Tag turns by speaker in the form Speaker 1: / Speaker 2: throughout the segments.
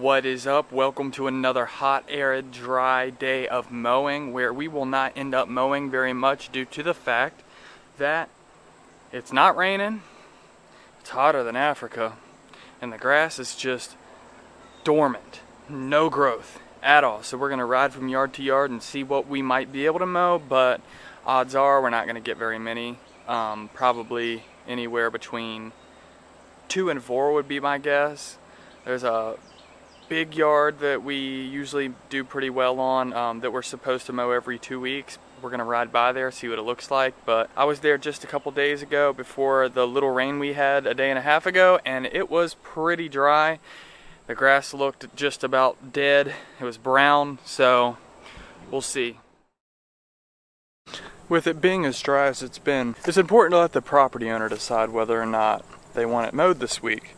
Speaker 1: What is up? Welcome to another hot, arid, dry day of mowing, where we will not end up mowing very much due to the fact that it's not raining, it's hotter than Africa, and the grass is just dormant, no growth at all. So we're going to ride from yard to yard and see what we might be able to mow, but odds are we're not going to get very many. Probably anywhere between 2 and 4 would be my guess. There's a big yard that we usually do pretty well on that we're supposed to mow every 2 weeks. We're gonna ride by there, see what it looks like. But I was there just a couple days ago before the little rain we had a day and a half ago, and it was pretty dry. The grass looked just about dead. It was brown, so we'll see. With it being as dry as it's been, it's important to let the property owner decide whether or not they want it mowed this week,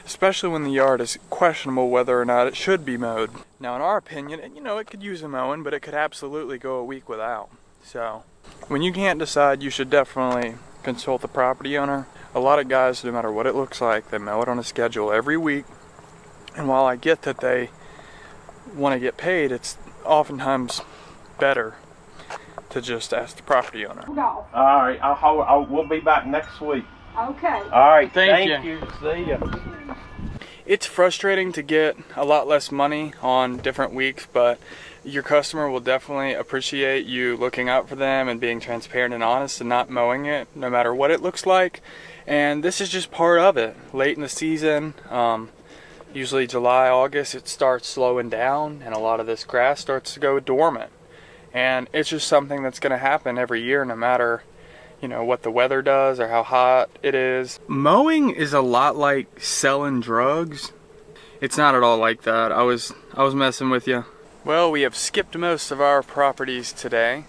Speaker 1: especially when the yard is questionable whether or not it should be mowed. Now, in our opinion, it could use a mowing, but it could absolutely go a week without. So when you can't decide, you should definitely consult the property owner. A lot of guys, no matter what it looks like, they mow it on a schedule every week. And while I get that they want to get paid, it's oftentimes better to just ask the property owner.
Speaker 2: All right, we'll be back next week.
Speaker 3: Okay.
Speaker 2: All right,
Speaker 1: Thank
Speaker 2: you. See ya.
Speaker 1: It's frustrating to get a lot less money on different weeks, but your customer will definitely appreciate you looking out for them and being transparent and honest and not mowing it, no matter what it looks like. And this is just part of it. Late in the season, usually July, August, it starts slowing down and a lot of this grass starts to go dormant. And it's just something that's going to happen every year, no matter what the weather does or how hot it is. Mowing is a lot like selling drugs. It's not at all like that. I was messing with you. Well, we have skipped most of our properties today.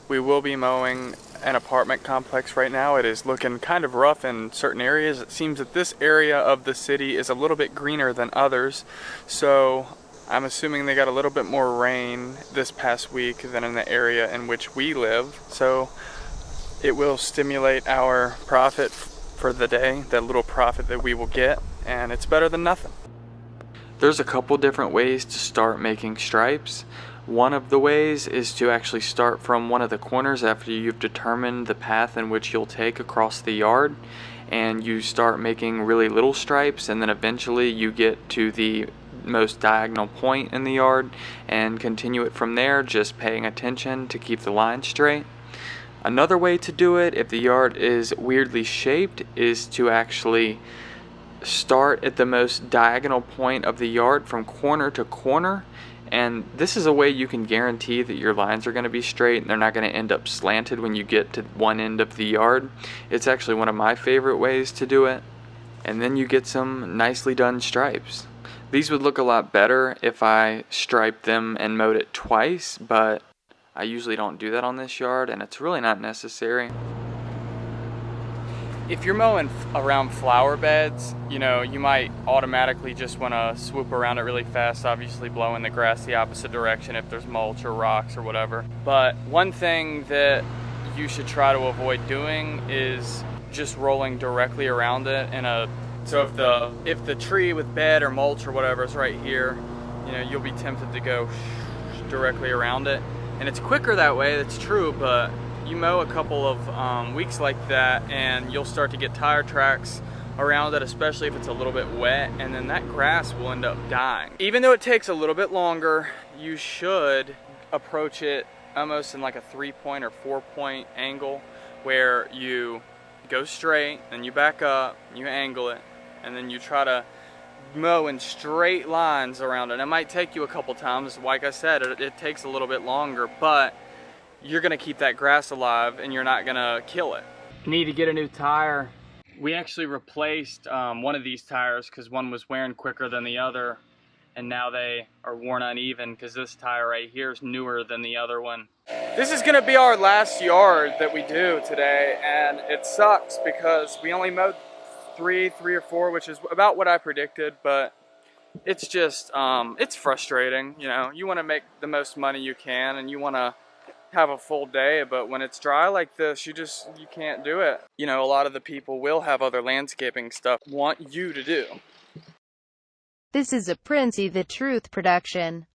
Speaker 1: We will be mowing an apartment complex right now. It is looking kind of rough in certain areas. It seems that this area of the city is a little bit greener than others. So I'm assuming they got a little bit more rain this past week than in the area in which we live. So it will stimulate our profit for the day, that little profit that we will get, and it's better than nothing. There's a couple different ways to start making stripes. One of the ways is to actually start from one of the corners after you've determined the path in which you'll take across the yard, and you start making really little stripes, and then eventually you get to the most diagonal point in the yard and continue it from there, just paying attention to keep the line straight. Another way to do it, if the yard is weirdly shaped, is to actually start at the most diagonal point of the yard from corner to corner. And this is a way you can guarantee that your lines are going to be straight and they're not going to end up slanted when you get to one end of the yard. It's actually one of my favorite ways to do it. And then you get some nicely done stripes. These would look a lot better if I striped them and mowed it twice, but I usually don't do that on this yard, and it's really not necessary. If you're mowing around flower beds, you might automatically just want to swoop around it really fast, obviously blowing the grass the opposite direction if there's mulch or rocks or whatever. But one thing that you should try to avoid doing is just rolling directly around it so if the tree with bed or mulch or whatever is right here, you'll be tempted to go directly around it. And it's quicker that way, that's true, but you mow a couple of weeks like that and you'll start to get tire tracks around it, especially if it's a little bit wet, and then that grass will end up dying. Even though it takes a little bit longer, you should approach it almost in like a 3-point or 4-point angle, where you go straight, then you back up, you angle it, and then you try to mow in straight lines around it. It might take you a couple times. Like I said, it takes a little bit longer, but you're gonna keep that grass alive and you're not gonna kill it. Need to get a new tire. We actually replaced one of these tires because one was wearing quicker than the other, and now they are worn uneven because this tire right here is newer than the other one. This is gonna be our last yard that we do today, and it sucks because we only mowed three or four, which is about what I predicted, but it's just it's frustrating. You want to make the most money you can and you want to have a full day, but when it's dry like this, you can't do it. A lot of the people will have other landscaping stuff want you to do.
Speaker 3: This is a Princey the Truth production.